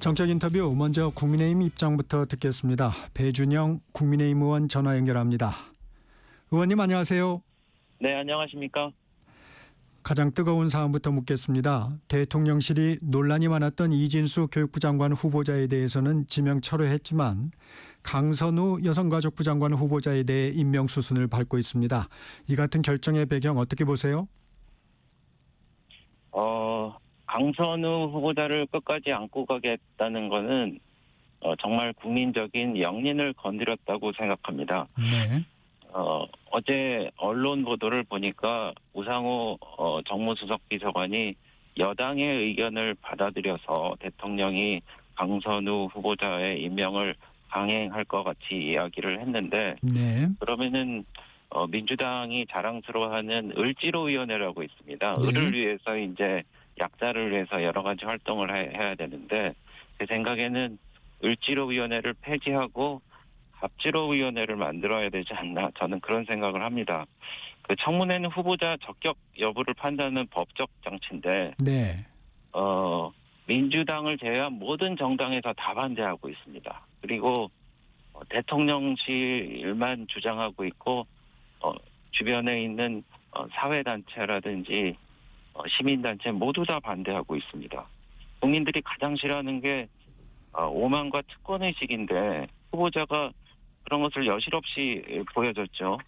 정책 인터뷰 먼저 국민의힘 입장부터 듣겠습니다. 배준영 국민의힘 의원 전화 연결합니다. 의원님 안녕하세요. 네, 안녕하십니까? 가장 뜨거운 사안부터 묻겠습니다. 대통령실이 논란이 많았던 이진수 교육부 장관 후보자에 대해서는 지명 철회했지만 강선우 여성가족부 장관 후보자에 대해 임명 수순을 밟고 있습니다. 이 같은 결정의 배경 어떻게 보세요? 강선우 후보자를 끝까지 안고 가겠다는 거는 정말 국민적인 영린을 건드렸다고 생각합니다. 네. 어제 언론 보도를 보니까 우상호 정무수석 비서관이 여당의 의견을 받아들여서 대통령이 강선우 후보자의 임명을 강행할 것 같이 이야기를 했는데 네. 그러면은 민주당이 자랑스러워하는 을지로위원회라고 있습니다. 네. 을을 위해서 이제 약자를 위해서 여러 가지 활동을 해야 되는데 제 생각에는 을지로위원회를 폐지하고 갑지로위원회를 만들어야 되지 않나 저는 그런 생각을 합니다. 그 청문회는 후보자 적격 여부를 판단하는 법적 장치인데 네. 민주당을 제외한 모든 정당에서 다 반대하고 있습니다. 그리고 대통령실만 주장하고 있고 주변에 있는 사회단체라든지 시민단체 모두 다 반대하고 있습니다. 국민들이 가장 싫어하는 게 오만과 특권의식인데 후보자가 그런 것을 여실없이 보여줬죠.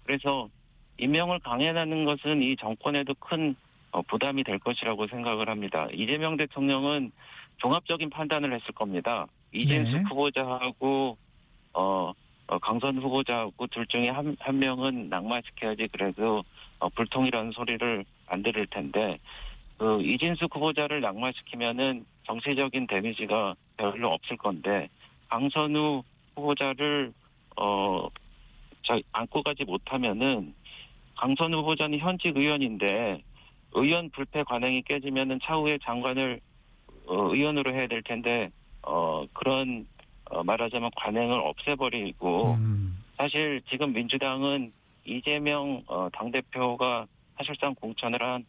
그래서 임명을 강행하는 것은 이 정권에도 큰 부담이 될 것이라고 생각을 합니다. 이재명 대통령은 종합적인 판단을 했을 겁니다. 이진숙 네. 후보자하고 강선 후보자하고 둘 중에 한 명은 낙마시켜야지 그래도 불통이라는 소리를 안 들을 텐데 그 이진숙 후보자를 낙마시키면은 정치적인 데미지가 별로 없을 건데 강선우 후보자를 안고 가지 못하면은 강선우 후보자는 현직 의원인데 의원 불패 관행이 깨지면은 차후에 장관을 의원으로 해야 될 텐데 그런 말하자면 관행을 없애버리고 사실 지금 민주당은 이재명 당대표가 사실상 공천을 한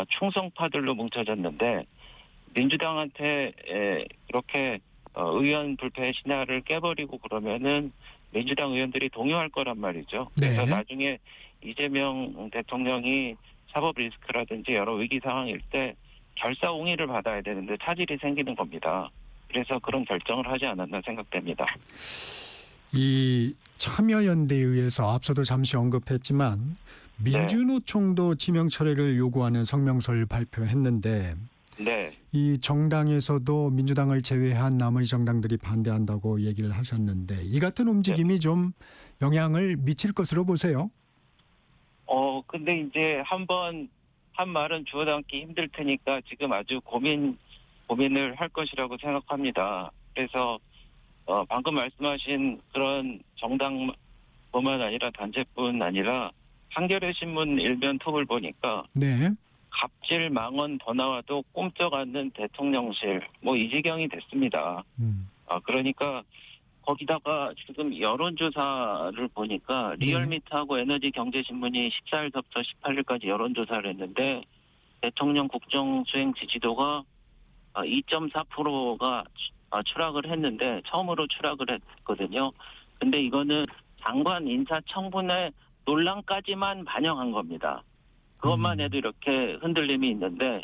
충성파들로 뭉쳐졌는데 민주당한테 그렇게 의원 불패의 신화를 깨버리고 그러면은 민주당 의원들이 동요할 거란 말이죠. 그래서 네. 나중에 이재명 대통령이 사법 리스크라든지 여러 위기 상황일 때 결사옹위를 받아야 되는데 차질이 생기는 겁니다. 그래서 그런 결정을 하지 않았나 생각됩니다. 이 참여연대에 의해서 앞서도 잠시 언급했지만 민주노총도 지명 철회를 요구하는 성명서를 발표했는데 네. 이 정당에서도 민주당을 제외한 나머지 정당들이 반대한다고 얘기를 하셨는데 이 같은 움직임이 좀 영향을 미칠 것으로 보세요? 근데 이제 한번 한 말은 주워 담기 힘들 테니까 지금 아주 고민을 할 것이라고 생각합니다. 그래서 방금 말씀하신 그런 정당뿐만 아니라 단체뿐 아니라 한겨레 신문 일면 톱을 보니까 네. 갑질 망언 더 나와도 꼼짝 않는 대통령실 이 지경이 됐습니다. 그러니까 거기다가 지금 여론조사를 보니까 리얼미터하고 에너지경제신문이 14일부터 18일까지 여론조사를 했는데 대통령 국정수행 지지도가 2.4%가 추락을 했는데 처음으로 추락을 했거든요. 근데 이거는 장관 인사청문회 논란까지만 반영한 겁니다. 그것만 해도 이렇게 흔들림이 있는데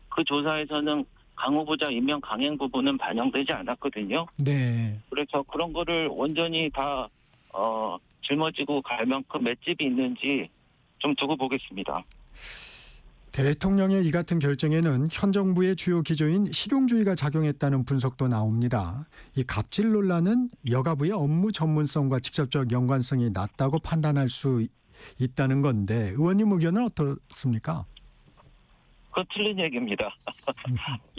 그 조사에서는 강 후보자 임명 강행 부분은 반영되지 않았거든요. 네. 그래서 그런 거를 온전히 다 짊어지고 갈 만큼 맷집이 있는지 좀 두고 보겠습니다. 대통령의 이 같은 결정에는 현 정부의 주요 기조인 실용주의가 작용했다는 분석도 나옵니다. 이 갑질 논란은 여가부의 업무 전문성과 직접적 연관성이 낮다고 판단할 수 있다는 건데 의원님 의견은 어떻습니까? 그건 틀린 얘기입니다.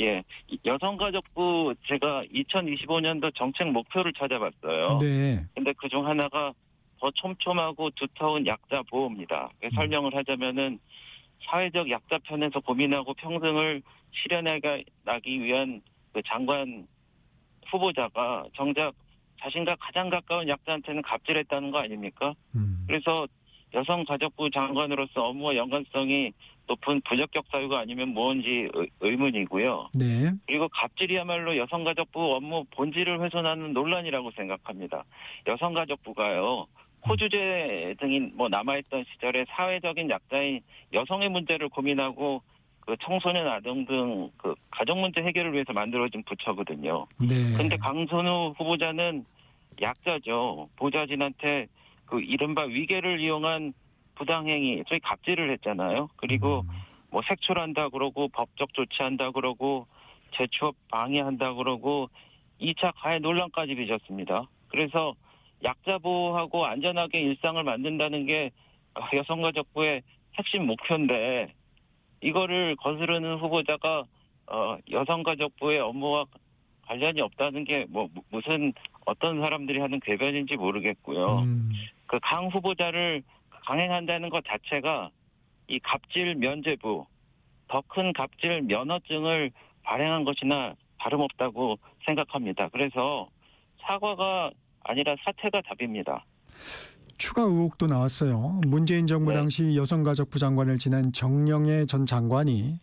예, 여성가족부 제가 2025년도 정책 목표를 찾아봤어요. 네. 근데 그중 하나가 더 촘촘하고 두터운 약자 보호입니다. 설명을 하자면은 사회적 약자 편에서 고민하고 평등을 실현하기 위한 그 장관 후보자가 정작 자신과 가장 가까운 약자한테는 갑질했다는 거 아닙니까? 그래서 여성가족부 장관으로서 업무와 연관성이 높은 부적격 사유가 아니면 뭔지 의문이고요. 네. 그리고 갑질이야말로 여성가족부 업무 본질을 훼손하는 논란이라고 생각합니다. 여성가족부가요, 호주제 등이 남아있던 시절에 사회적인 약자인 여성의 문제를 고민하고 그 청소년 아동 등 그 가족 문제 해결을 위해서 만들어진 부처거든요. 네. 그런데 강선우 후보자는 약자죠. 보좌진한테 그 이른바 위계를 이용한 부당행위, 소위 갑질을 했잖아요. 그리고 색출한다 그러고 법적 조치한다 그러고 재취업 방해한다 그러고 2차 가해 논란까지 빚었습니다. 그래서 약자 보호하고 안전하게 일상을 만든다는 게 여성가족부의 핵심 목표인데 이거를 거스르는 후보자가 여성가족부의 업무와 관련이 없다는 게 무슨 어떤 사람들이 하는 궤변인지 모르겠고요. 그 강 후보자를 강행한다는 것 자체가 이 갑질 면제부, 더 큰 갑질 면허증을 발행한 것이나 다름없다고 생각합니다. 그래서 사과가 아니라 사퇴가 답입니다. 추가 의혹도 나왔어요. 문재인 정부 네. 당시 여성가족부 장관을 지낸 정영애 전 장관이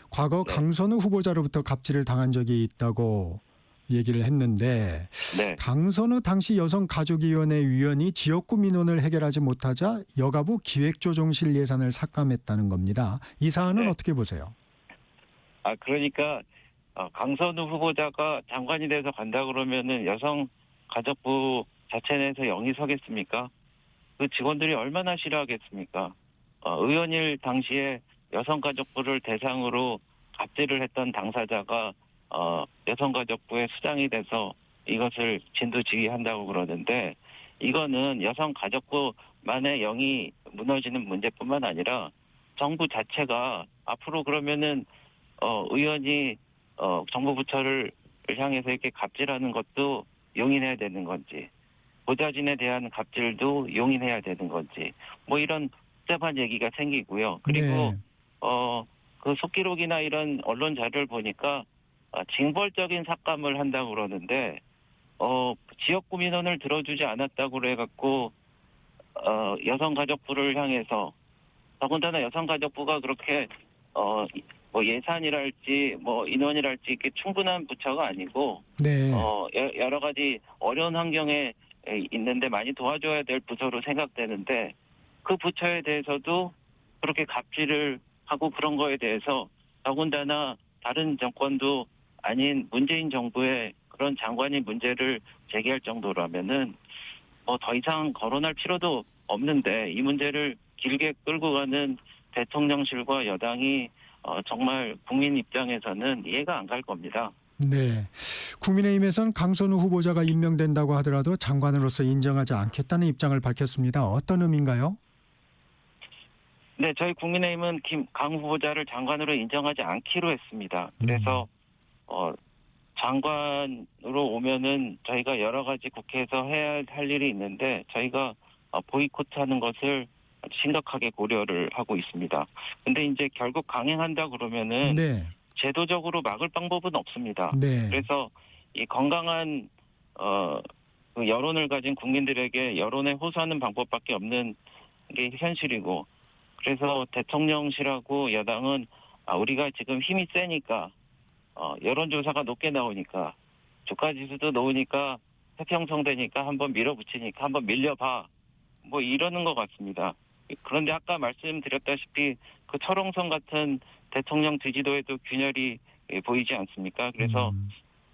과거 네. 강선우 후보자로부터 갑질을 당한 적이 있다고 얘기를 했는데 네. 강선우 당시 여성가족위원회 위원이 지역구 민원을 해결하지 못하자 여가부 기획조정실 예산을 삭감했다는 겁니다. 이 사안은 네. 어떻게 보세요? 그러니까 강선우 후보자가 장관이 돼서 간다 그러면은 여성가족부 자체 내에서 영이 서겠습니까? 그 직원들이 얼마나 싫어하겠습니까? 의원일 당시에 여성가족부를 대상으로 갑질을 했던 당사자가 여성가족부의 수장이 돼서 이것을 진두지휘한다고 그러는데 이거는 여성가족부만의 영이 무너지는 문제뿐만 아니라 정부 자체가 앞으로 그러면은 의원이 정부 부처를 향해서 이렇게 갑질하는 것도 용인해야 되는 건지 보좌진에 대한 갑질도 용인해야 되는 건지 이런 복잡한 얘기가 생기고요. 그리고 네. 그 속기록이나 이런 언론 자료를 보니까 징벌적인 삭감을 한다고 그러는데 지역구 민원을 들어주지 않았다고 그래갖고 여성가족부를 향해서 더군다나 여성가족부가 그렇게 예산이랄지 인원이랄지 이렇게 충분한 부처가 아니고 네. 여러 가지 어려운 환경에 있는데 많이 도와줘야 될 부서로 생각되는데 그 부처에 대해서도 그렇게 갑질을 하고 그런 거에 대해서 더군다나 다른 정권도 아닌 문재인 정부의 그런 장관이 문제를 제기할 정도라면은 더 이상 거론할 필요도 없는데 이 문제를 길게 끌고 가는 대통령실과 여당이 정말 국민 입장에서는 이해가 안 갈 겁니다. 네. 국민의힘에선 강선우 후보자가 임명된다고 하더라도 장관으로서 인정하지 않겠다는 입장을 밝혔습니다. 어떤 의미인가요? 네, 저희 국민의힘은 강 후보자를 장관으로 인정하지 않기로 했습니다. 그래서 장관으로 오면은 저희가 여러 가지 국회에서 해야 할 일이 있는데 저희가 보이콧하는 것을 심각하게 고려를 하고 있습니다. 근데 이제 결국 강행한다 그러면은 네. 제도적으로 막을 방법은 없습니다. 네. 그래서 이 건강한 그 여론을 가진 국민들에게 여론에 호소하는 방법밖에 없는 게 현실이고 그래서 대통령실하고 여당은 우리가 지금 힘이 세니까 여론조사가 높게 나오니까 주가지수도 놓으니까 태평성되니까 한번 밀어붙이니까 한번 밀려봐 이러는 것 같습니다. 그런데 아까 말씀드렸다시피 그 철옹성 같은 대통령 지지도에도 균열이 보이지 않습니까? 그래서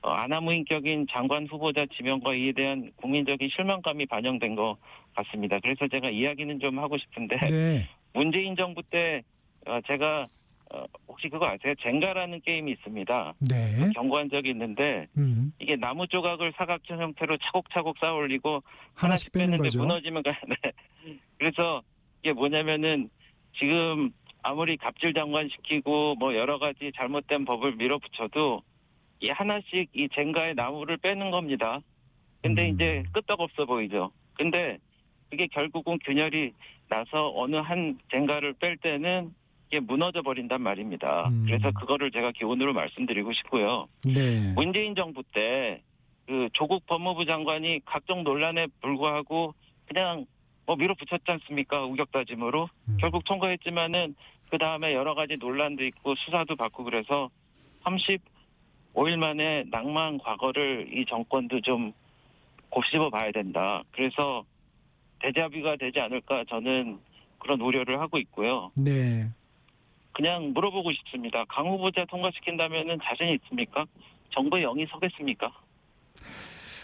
아나무인격인 장관 후보자 지명과 이에 대한 국민적인 실망감이 반영된 것 같습니다. 그래서 제가 이야기는 좀 하고 싶은데 네. 문재인 정부 때 제가 혹시 그거 아세요? 젠가라는 게임이 있습니다. 네. 경고한 적이 있는데 이게 나무 조각을 사각형 형태로 차곡차곡 쌓아 올리고 하나씩 빼는 빼는데 거죠. 무너지면 네. 그래서 이게 뭐냐면은 지금 아무리 갑질 장관 시키고 여러 가지 잘못된 법을 밀어붙여도 이 하나씩 이 젠가의 나무를 빼는 겁니다. 근데 이제 끄떡없어 보이죠. 근데 그게 결국은 균열이 나서 어느 한 젠가를 뺄 때는 이게 무너져 버린단 말입니다. 그래서 그거를 제가 기본으로 말씀드리고 싶고요. 네. 문재인 정부 때 그 조국 법무부 장관이 각종 논란에 불구하고 그냥 밀어붙였지 않습니까? 우격다짐으로. 결국 통과했지만은 그 다음에 여러 가지 논란도 있고 수사도 받고 그래서 35일 만에 낭만 과거를 이 정권도 좀 곱씹어 봐야 된다. 그래서 대자뷰가 되지 않을까 저는 그런 우려를 하고 있고요. 네. 그냥 물어보고 싶습니다. 강 후보자 통과시킨다면은 자신 있습니까? 정부의 영이 서겠습니까?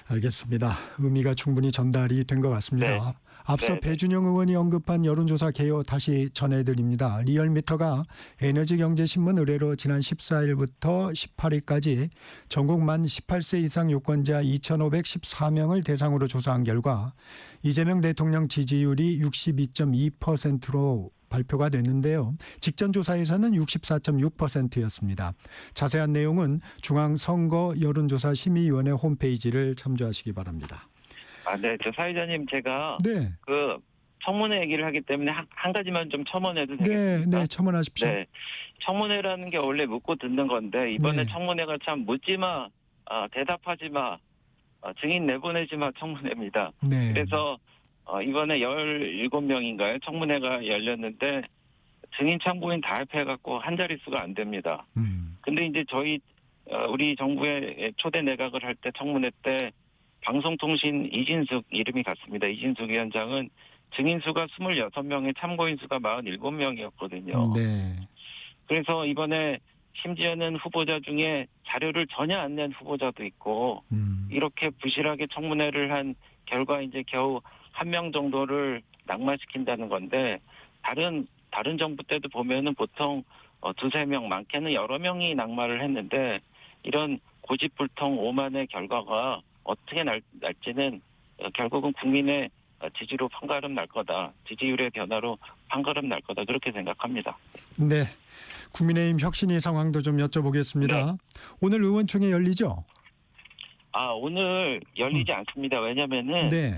알겠습니다. 의미가 충분히 전달이 된 것 같습니다. 네. 앞서 네. 배준영 의원이 언급한 여론조사 개요 다시 전해드립니다. 리얼미터가 에너지경제신문 의뢰로 지난 14일부터 18일까지 전국 만 18세 이상 유권자 2,514명을 대상으로 조사한 결과 이재명 대통령 지지율이 62.2%로 발표가 됐는데요. 직전 조사에서는 64.6%였습니다. 자세한 내용은 중앙선거 여론조사 심의위원회 홈페이지를 참조하시기 바랍니다. 네. 저 사회자님 제가 네. 그 청문회 얘기를 하기 때문에 한 가지만 좀 첨언해도 네, 되겠습니까? 네, 첨언하십시오. 네. 청문회라는 게 원래 묻고 듣는 건데 이번에 네. 청문회가 참 묻지 마, 대답하지 마, 증인 내보내지 마 청문회입니다. 네. 그래서 이번에 17명인가요? 청문회가 열렸는데 증인 참고인 다 합해갖고 한 자릿수가 안 됩니다. 근데 이제 우리 정부의 초대 내각을 할 때 청문회 때 방송통신 이진숙 이름이 같습니다. 이진숙 위원장은 증인 수가 26명에 참고인 수가 47명이었거든요. 네. 그래서 이번에 심지어는 후보자 중에 자료를 전혀 안 낸 후보자도 있고 이렇게 부실하게 청문회를 한 결과 이제 겨우 1명 정도를 낙마시킨다는 건데 다른 정부 때도 보면은 보통 2-3명 많게는 여러 명이 낙마를 했는데 이런 고집불통 오만의 결과가 어떻게 날지는 결국은 국민의 지지로 판가름 날 거다. 지지율의 변화로 판가름 날 거다. 그렇게 생각합니다. 네. 국민의힘 혁신위 상황도 좀 여쭤보겠습니다. 네. 오늘 의원총회 열리죠? 오늘 열리지 않습니다. 왜냐면은 네.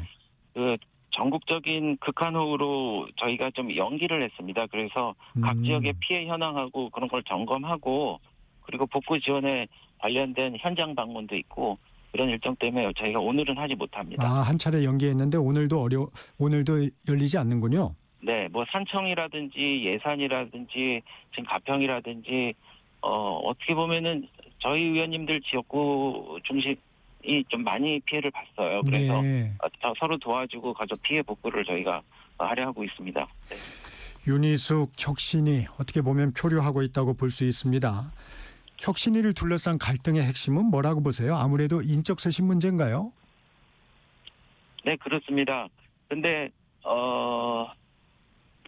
그 전국적인 극한호우로 저희가 좀 연기를 했습니다. 그래서 각 지역의 피해 현황하고 그런 걸 점검하고 그리고 복구 지원에 관련된 현장 방문도 있고 그런 일정 때문에 저희가 오늘은 하지 못합니다. 한 차례 연기했는데 오늘도 열리지 않는군요. 네, 산청이라든지 예산이라든지 지금 가평이라든지 어떻게 보면은 저희 의원님들 지역구 중심이 좀 많이 피해를 봤어요. 그래서 네. 서로 도와주고 가족 피해 복구를 저희가 하려 하고 있습니다. 네. 윤희숙 혁신위 어떻게 보면 표류하고 있다고 볼 수 있습니다. 혁신위를 둘러싼 갈등의 핵심은 뭐라고 보세요? 아무래도 인적 쇄신 문제인가요? 네, 그렇습니다. 근데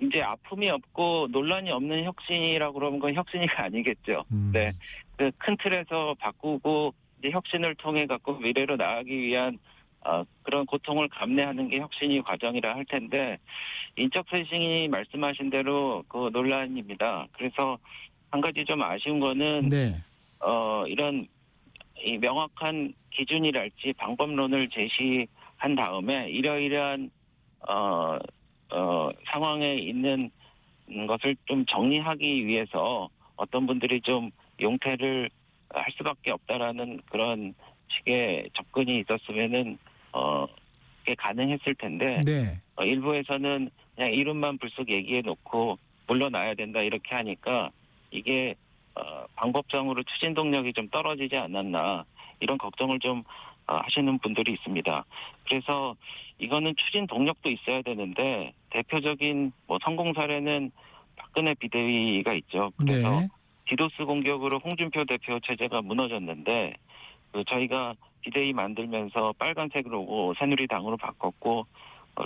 이제 아픔이 없고 논란이 없는 혁신이라고 그러면 그건 혁신이가 아니겠죠. 네, 그 큰 틀에서 바꾸고 이제 혁신을 통해 갖고 미래로 나아가기 위한 그런 고통을 감내하는 게 혁신이 과정이라 할 텐데 인적 쇄신이 말씀하신 대로 그 논란입니다. 그래서 한 가지 좀 아쉬운 거는 네. 이런 이 명확한 기준이랄지 방법론을 제시한 다음에 이러이러한 상황에 있는 것을 좀 정리하기 위해서 어떤 분들이 좀 용퇴를 할 수밖에 없다라는 그런 식의 접근이 있었으면은 그게 가능했을 텐데 네. 일부에서는 그냥 이름만 불쑥 얘기해 놓고 물러나야 된다 이렇게 하니까 이게 방법상으로 추진 동력이 좀 떨어지지 않았나 이런 걱정을 좀 하시는 분들이 있습니다. 그래서 이거는 추진 동력도 있어야 되는데 대표적인 성공 사례는 박근혜 비대위가 있죠. 그래서 네. 디도스 공격으로 홍준표 대표 체제가 무너졌는데 저희가 비대위 만들면서 빨간색으로 새누리당으로 바꿨고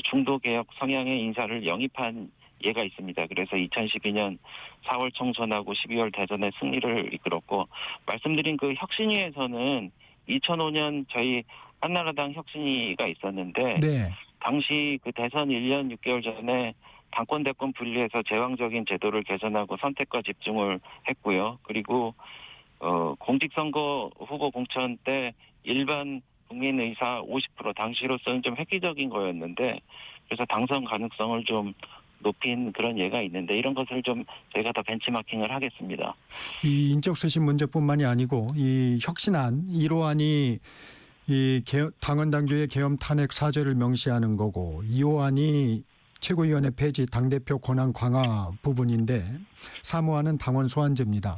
중도개혁 성향의 인사를 영입한 예가 있습니다. 그래서 2012년 4월 총선하고 12월 대선의 승리를 이끌었고 말씀드린 그 혁신위에서는 2005년 저희 한나라당 혁신위가 있었는데 네. 당시 그 대선 1년 6개월 전에 당권 대권 분리해서 제왕적인 제도를 개선하고 선택과 집중을 했고요. 그리고 공직선거 후보 공천 때 일반 국민 의사 50% 당시로서는 좀 획기적인 거였는데 그래서 당선 가능성을 좀 높인 그런 예가 있는데 이런 것을 좀 저희가 더 벤치마킹을 하겠습니다. 이 인적 쇄신 문제뿐만이 아니고 이 혁신안 1호안이 이 당헌 당규의 계엄 탄핵 사죄를 명시하는 거고 2호안이 최고위원회 폐지, 당대표 권한 강화 부분인데 사무하는 당원 소환제입니다.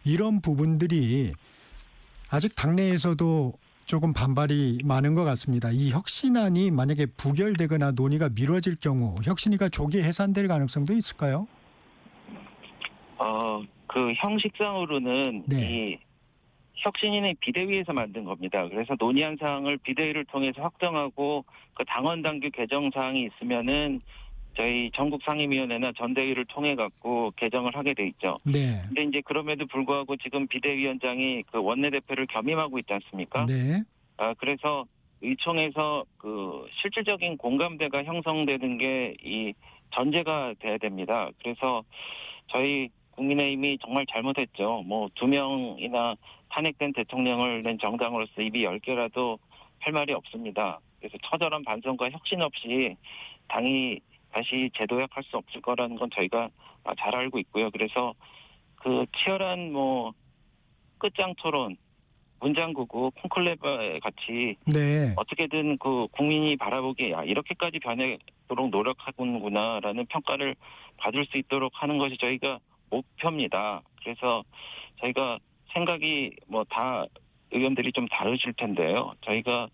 이런 부분들이 아직 당내에서도 조금 반발이 많은 것 같습니다. 이 혁신안이 만약에 부결되거나 논의가 미뤄질 경우 혁신위가 조기 해산될 가능성도 있을까요? 그 형식상으로는 네. 이 혁신위는 비대위에서 만든 겁니다. 그래서 논의한 사항을 비대위를 통해서 확정하고 그 당원 당규 개정 사항이 있으면은 저희 전국 상임위원회나 전대위를 통해 갖고 개정을 하게 돼 있죠. 네. 근데 이제 그럼에도 불구하고 지금 비대위원장이 그 원내대표를 겸임하고 있지 않습니까? 네. 그래서 의총에서 그 실질적인 공감대가 형성되는 게 이 전제가 돼야 됩니다. 그래서 저희 국민의힘이 정말 잘못했죠. 뭐 2명이나 탄핵된 대통령을 낸 정당으로서 입이 10개라도 할 말이 없습니다. 그래서 처절한 반성과 혁신 없이 당이 다시 재도약할 수 없을 거라는 건 저희가 잘 알고 있고요. 그래서 그 치열한 뭐 끝장 토론, 문장구구, 콘클레버 같이 네. 어떻게든 그 국민이 바라보기에 이렇게까지 변하도록 노력하는구나라는 평가를 받을 수 있도록 하는 것이 저희가 목표입니다. 그래서 저희가 생각이 뭐 다 의원들이 좀 다르실 텐데요. 저희가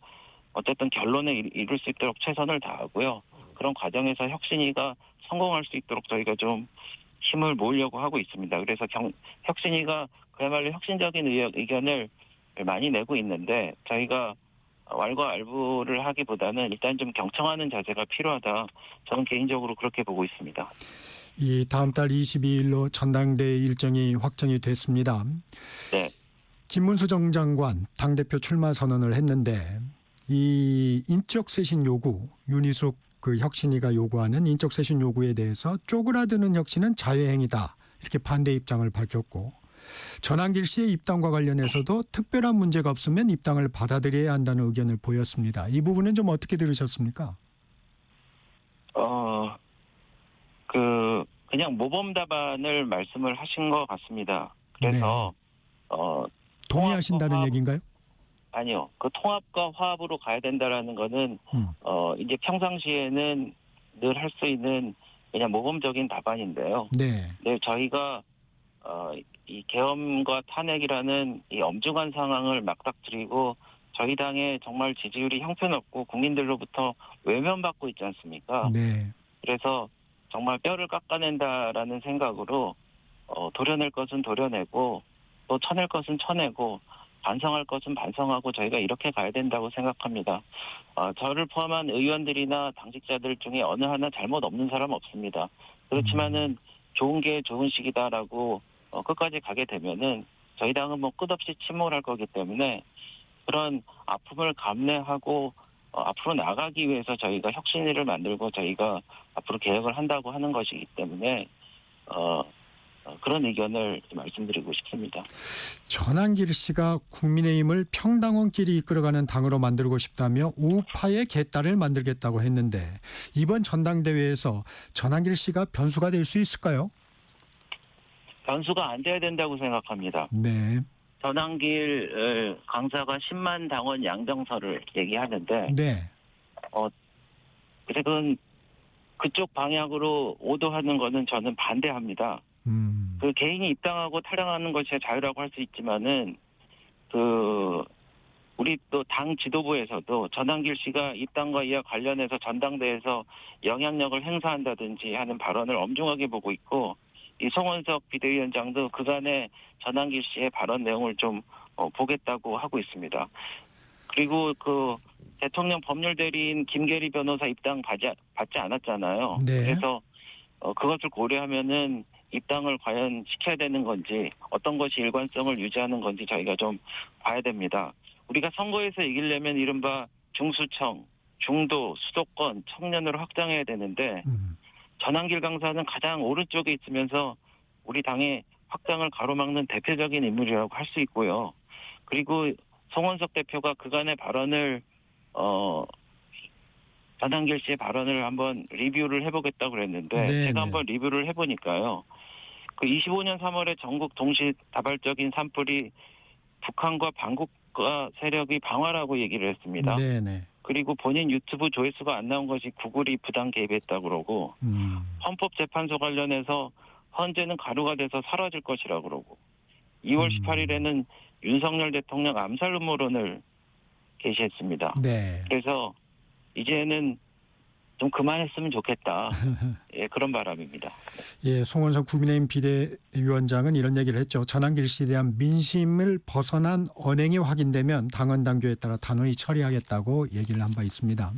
어쨌든 결론에 이룰 수 있도록 최선을 다하고요. 그런 과정에서 혁신위가 성공할 수 있도록 저희가 좀 힘을 모으려고 하고 있습니다. 그래서 혁신위가 그야말로 혁신적인 의견을 많이 내고 있는데 저희가 왈가왈부를 하기보다는 일단 좀 경청하는 자세가 필요하다. 저는 개인적으로 그렇게 보고 있습니다. 이 다음 달 22일로 전당대회 일정이 확정이 됐습니다. 네. 김문수 정 장관 당대표 출마 선언을 했는데 이 인적 쇄신 요구, 윤희숙 그 혁신위가 요구하는 인적 쇄신 요구에 대해서 쪼그라드는 혁신은 자유행위다. 이렇게 반대 입장을 밝혔고 전한길 씨의 입당과 관련해서도 특별한 문제가 없으면 입당을 받아들여야 한다는 의견을 보였습니다. 이 부분은 좀 어떻게 들으셨습니까? 그냥 모범 답안을 말씀을 하신 것 같습니다. 그래서 동의하신다는 통합과 얘기인가요? 아니요. 그 통합과 화합으로 가야 된다라는 거는 이제 평상시에는 늘 할 수 있는 그냥 모범적인 답안인데요. 네. 네, 저희가 이 계엄과 탄핵이라는 이 엄중한 상황을 맞닥뜨리고 저희 당의 정말 지지율이 형편없고 국민들로부터 외면받고 있지 않습니까? 네. 그래서 정말 뼈를 깎아낸다라는 생각으로 도려낼 것은 도려내고 또 쳐낼 것은 쳐내고 반성할 것은 반성하고 저희가 이렇게 가야 된다고 생각합니다. 저를 포함한 의원들이나 당직자들 중에 어느 하나 잘못 없는 사람 없습니다. 그렇지만은 좋은 게 좋은 시기다라고 끝까지 가게 되면은 저희 당은 뭐 끝없이 침몰할 거기 때문에 그런 아픔을 감내하고 앞으로 나가기 위해서 저희가 혁신위를 만들고 저희가 앞으로 계획을 한다고 하는 것이기 때문에 그런 의견을 말씀드리고 싶습니다. 전한길 씨가 국민의힘을 평당원끼리 이끌어가는 당으로 만들고 싶다며 우파의 개딸을 만들겠다고 했는데 이번 전당대회에서 전한길 씨가 변수가 될 수 있을까요? 변수가 안 돼야 된다고 생각합니다. 네. 전한길 강사가 10만 당원 양정서를 얘기하는데 네. 그건 그쪽 방향으로 오도하는 거는 저는 반대합니다. 그 개인이 입당하고 탈당하는 것이 자유라고 할 수 있지만은 우리 또 당 지도부에서도 전한길 씨가 입당과 이와 관련해서 전당대회에서 영향력을 행사한다든지 하는 발언을 엄중하게 보고 있고 이 송원석 비대위원장도 그간의 전한길 씨의 발언 내용을 좀 보겠다고 하고 있습니다. 그리고 그 대통령 법률 대리인 김계리 변호사 입당 받지 않았잖아요. 네. 그래서 그것을 고려하면은 입당을 과연 시켜야 되는 건지 어떤 것이 일관성을 유지하는 건지 저희가 좀 봐야 됩니다. 우리가 선거에서 이기려면 이른바 중수청, 중도, 수도권, 청년으로 확장해야 되는데 전한길 강사는 가장 오른쪽에 있으면서 우리 당의 확장을 가로막는 대표적인 인물이라고 할 수 있고요. 그리고 송원석 대표가 그간의 발언을 전한길 씨의 발언을 한번 리뷰를 해보겠다고 그랬는데 네, 제가 한번 리뷰를 해보니까요. 그 25년 3월에 전국 동시다발적인 산불이 북한과 반국가 세력이 방화라고 얘기를 했습니다. 네네. 그리고 본인 유튜브 조회수가 안 나온 것이 구글이 부당 개입했다 그러고 헌법재판소 관련해서 헌재는 가루가 돼서 사라질 것이라 그러고 2월 18일에는 윤석열 대통령 암살 음모론을 게시했습니다. 네. 그래서 이제는 좀 그만했으면 좋겠다. 예, 그런 바람입니다. 예, 송원석 국민의힘 비대위원장은 이런 얘기를 했죠. 전환길 씨에 대한 민심을 벗어난 언행이 확인되면 당원 당규에 따라 단호히 처리하겠다고 얘기를 한 바 있습니다.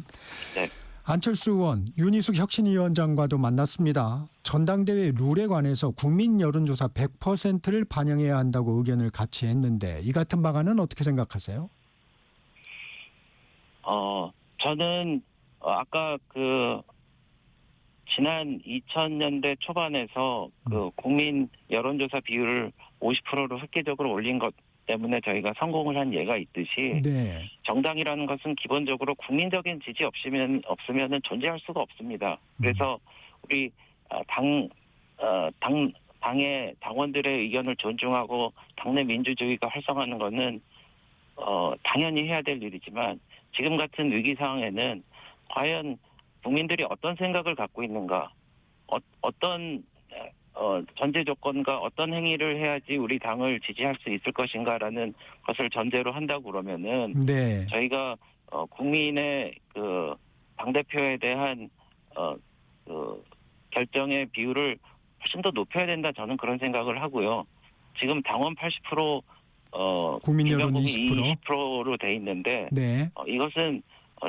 네. 안철수 의원, 윤희숙 혁신위원장과도 만났습니다. 전당대회 룰에 관해서 국민 여론조사 100%를 반영해야 한다고 의견을 같이 했는데 이 같은 방안은 어떻게 생각하세요? 저는 아까 지난 2000년대 초반에서 국민 여론조사 비율을 50%로 획기적으로 올린 것 때문에 저희가 성공을 한 예가 있듯이 네. 정당이라는 것은 기본적으로 국민적인 지지 없으면은 존재할 수가 없습니다. 그래서 우리 당의 당원들의 의견을 존중하고 당내 민주주의가 활성화하는 것은 당연히 해야 될 일이지만 지금 같은 위기 상황에는 과연 국민들이 어떤 생각을 갖고 있는가, 어떤 전제 조건과 어떤 행위를 해야지 우리 당을 지지할 수 있을 것인가라는 것을 전제로 한다고 그러면은 네. 저희가 국민의 당대표에 대한 결정의 비율을 훨씬 더 높여야 된다. 저는 그런 생각을 하고요. 지금 당원 80% 국민 여론 비명국이 20%. 20%로 돼 있는데 네. 이것은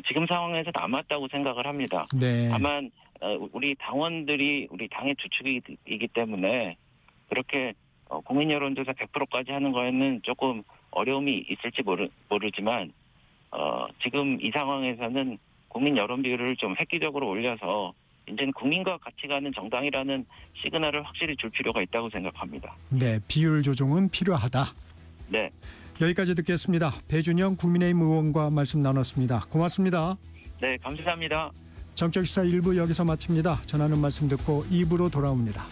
지금 상황에서 남았다고 생각을 합니다. 네. 다만 우리 당원들이 우리 당의 주축이기 때문에 그렇게 국민 여론조사 100%까지 하는 거에는 조금 어려움이 있을지 모르지만 지금 이 상황에서는 국민 여론 비율을 좀 획기적으로 올려서 이제는 국민과 같이 가는 정당이라는 시그널을 확실히 줄 필요가 있다고 생각합니다. 네. 비율 조정은 필요하다. 네. 여기까지 듣겠습니다. 배준영 국민의힘 의원과 말씀 나눴습니다. 고맙습니다. 네, 감사합니다. 정격시사 1부 여기서 마칩니다. 전하는 말씀 듣고 2부로 돌아옵니다.